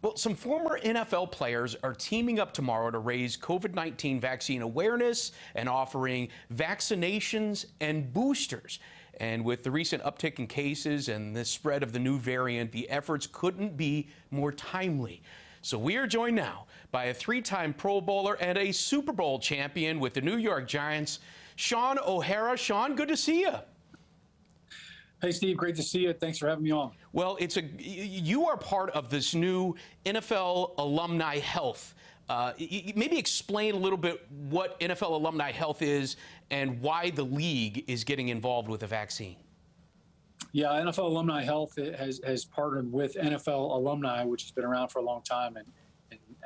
Well, some former NFL players are teaming up tomorrow to raise COVID-19 vaccine awareness and offering vaccinations and boosters. And with the recent uptick in cases and the spread of the new variant, the efforts couldn't be more timely. So we are joined now by a three-time Pro Bowler and a Super Bowl champion with the New York Giants, Shaun O'Hara. Shaun, good to see you. Hey, Steve, great to see you. Thanks for having me on. Well, you are part of this new NFL Alumni Health. Maybe explain a little bit what NFL Alumni Health is and why the league is getting involved with the vaccine. Yeah, NFL Alumni Health has partnered with NFL Alumni, which has been around for a long time, and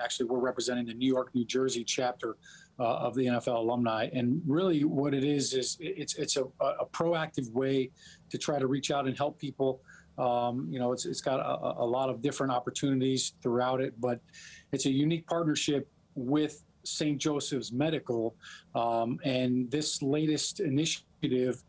actually we're representing the New York, New Jersey chapter of the NFL Alumni. And really what it is it's a proactive way to try to reach out and help people. It's got a lot of different opportunities throughout it, but it's a unique partnership with St. Joseph's Medical. And this latest initiative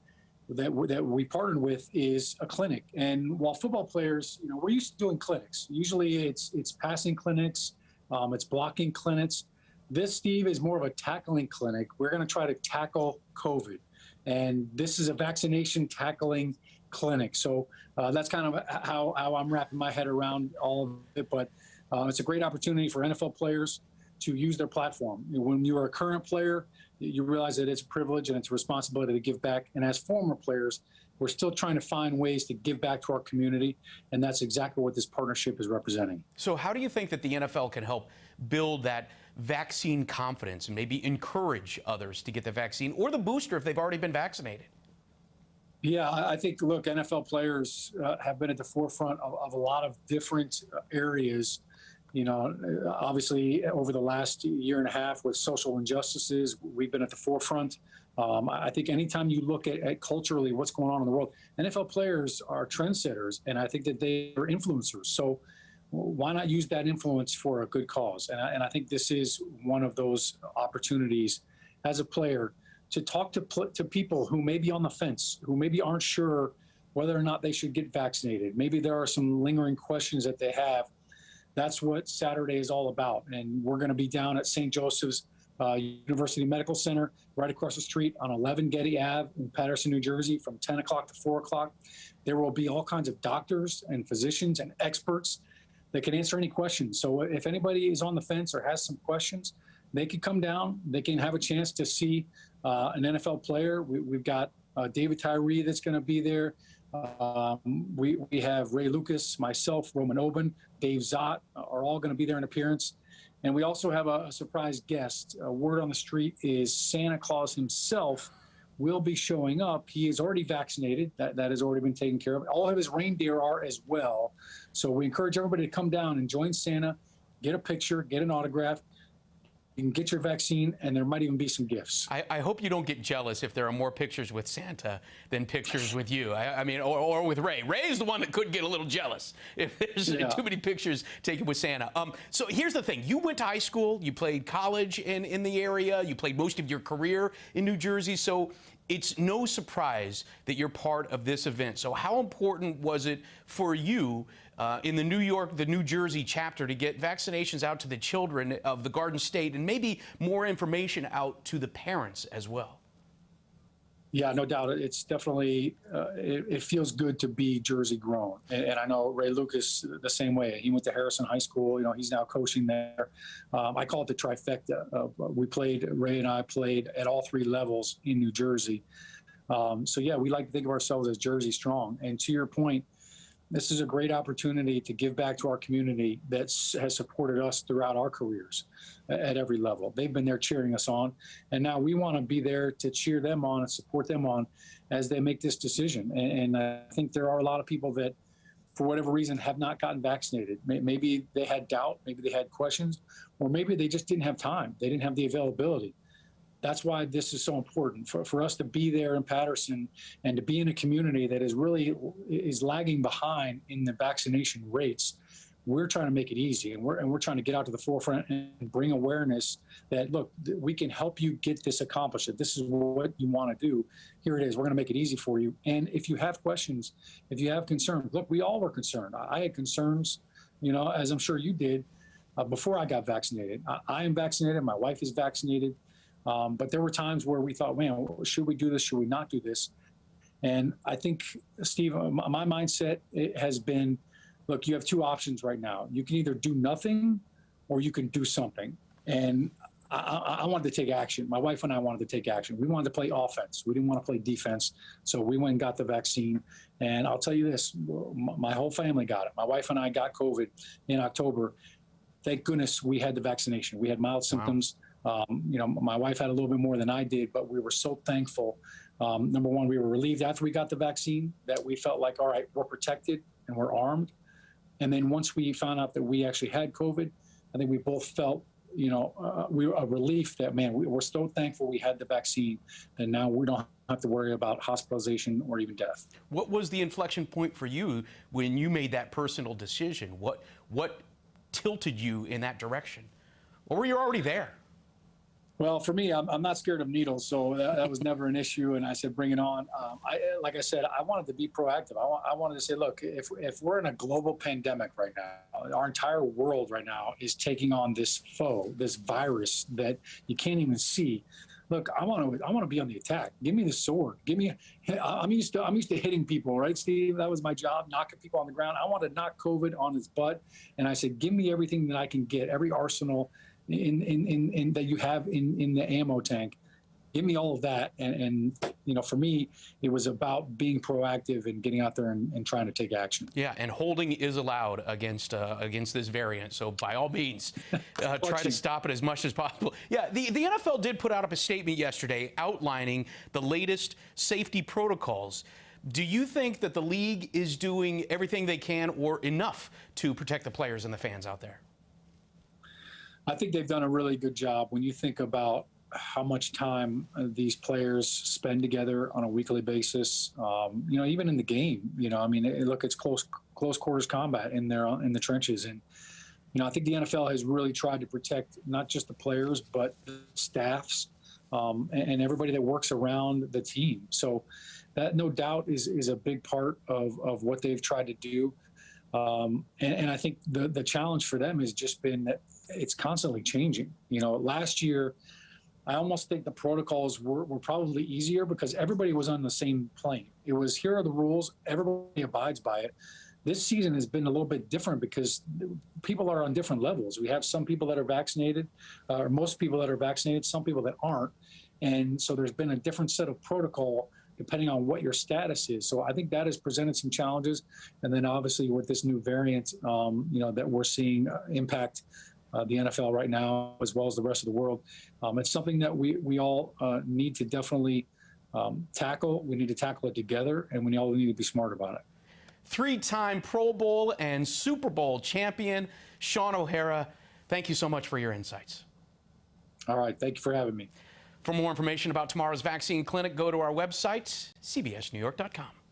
that we partnered with is a clinic. And while football players, we're used to doing clinics. Usually it's passing clinics, it's blocking clinics. This, Steve, is more of a tackling clinic. We're going to try to tackle COVID. And this is a vaccination tackling clinic. So that's kind of how I'm wrapping my head around all of it. But it's a great opportunity for NFL players to use their platform. When you're a current player, you realize that it's a privilege and it's a responsibility to give back. And as former players, we're still trying to find ways to give back to our community. And that's exactly what this partnership is representing. So how do you think that the NFL can help build that vaccine confidence and maybe encourage others to get the vaccine or the booster if they've already been vaccinated? Yeah, I think, look, NFL players have been at the forefront of a lot of different areas. Obviously, over the last year and a half with social injustices, we've been at the forefront. I think anytime you look at culturally what's going on in the world, NFL players are trendsetters, and I think that they are influencers. So why not use that influence for a good cause? And I think this is one of those opportunities as a player to talk to people who may be on the fence, who maybe aren't sure whether or not they should get vaccinated. Maybe there are some lingering questions that they have. That's what Saturday is all about. And we're going to be down at St. Joseph's University Medical Center, right across the street on 11 Getty Ave in Paterson, New Jersey, from 10 o'clock to 4 o'clock. There will be all kinds of doctors and physicians and experts that can answer any questions. So if anybody is on the fence or has some questions, they can come down. They can have a chance to see an NFL player. We've got David Tyree that's going to be there. We have Ray Lucas, myself, Roman Oben, Dave Zott are all going to be there in appearance. And we also have a surprise guest. Word on the street is Santa Claus himself will be showing up. He is already vaccinated. That has already been taken care of. All of his reindeer are as well. So we encourage everybody to come down and join Santa, get a picture, get an autograph. You can get your vaccine, and there might even be some gifts. I hope you don't get jealous if there are more pictures with Santa than pictures with you. I mean, or with Ray. Ray is the one that could get a little jealous if there's too many pictures taken with Santa. So here's the thing. You went to high school. You played college in the area. You played most of your career in New Jersey. So it's no surprise that you're part of this event. So how important was it for you in the New York, the New Jersey chapter to get vaccinations out to the children of the Garden State and maybe more information out to the parents as well? Yeah, no doubt. It's definitely, it feels good to be Jersey grown. And I know Ray Lucas the same way. He went to Harrison High School. He's now coaching there. I call it the trifecta. Ray and I played at all three levels in New Jersey. So yeah, we like to think of ourselves as Jersey strong. And to your point, this is a great opportunity to give back to our community that has supported us throughout our careers at every level. They've been there cheering us on, and now we want to be there to cheer them on and support them on as they make this decision. And I think there are a lot of people that, for whatever reason, have not gotten vaccinated. Maybe they had doubt, maybe they had questions, or maybe they just didn't have time. They didn't have the availability. That's why this is so important for us to be there in Paterson and to be in a community that is lagging behind in the vaccination rates. We're trying to make it easy, and we're trying to get out to the forefront and bring awareness that, look, we can help you get this accomplished. If this is what you want to do, here it is. We're going to make it easy for you. And if you have questions, if you have concerns, look, we all were concerned. I had concerns as I'm sure you did before I got vaccinated. I am vaccinated. My wife is vaccinated. But there were times where we thought, man, should we do this? Should we not do this? And I think, Steve, my mindset has been, look, you have two options right now. You can either do nothing or you can do something. And I wanted to take action. My wife and I wanted to take action. We wanted to play offense. We didn't want to play defense. So we went and got the vaccine. And I'll tell you this, my whole family got it. My wife and I got COVID in October. Thank goodness we had the vaccination. We had mild symptoms. My wife had a little bit more than I did, but we were so thankful. Number one, we were relieved after we got the vaccine that we felt like, all right, we're protected and we're armed. And then once we found out that we actually had COVID, I think we both felt, we were a relief that, man, we're so thankful we had the vaccine, and now we don't have to worry about hospitalization or even death. What was the inflection point for you when you made that personal decision? What tilted you in that direction? Or were you already there? Well, for me, I'm not scared of needles, so that was never an issue. And I said, bring it on. Like I said, I wanted to be proactive. I wanted to say, look, if we're in a global pandemic right now, our entire world right now is taking on this foe, this virus that you can't even see. Look, I want to be on the attack. Give me the sword. I'm used to hitting people, right, Steve? That was my job, knocking people on the ground. I want to knock COVID on its butt. And I said, give me everything that I can get, every arsenal in that you have in the ammo tank. Give me all of that. And for me, it was about being proactive and getting out there and trying to take action. Yeah, and holding is allowed against this variant. So by all means, try to stop it as much as possible. Yeah, the NFL did put out a statement yesterday outlining the latest safety protocols. Do you think that the league is doing everything they can or enough to protect the players and the fans out there? I think they've done a really good job. When you think about how much time these players spend together on a weekly basis, even in the game, look, it's close quarters combat in the trenches. And, I think the NFL has really tried to protect not just the players, but the staffs and everybody that works around the team. So that, no doubt, is a big part of what they've tried to do. And I think the challenge for them has just been that it's constantly changing. Last year, I almost think the protocols were probably easier because everybody was on the same plane. It was, here are the rules, everybody abides by it. This season has been a little bit different because people are on different levels. We have some people that are vaccinated, or most people that are vaccinated, some people that aren't. And so there's been a different set of protocol depending on what your status is. So I think that has presented some challenges. And then obviously with this new variant, that we're seeing impact the NFL right now, as well as the rest of the world. It's something that we all need to definitely tackle. We need to tackle it together, and we all need to be smart about it. Three-time Pro Bowl and Super Bowl champion, Shaun O'Hara, thank you so much for your insights. All right, thank you for having me. For more information about tomorrow's vaccine clinic, go to our website, cbsnewyork.com.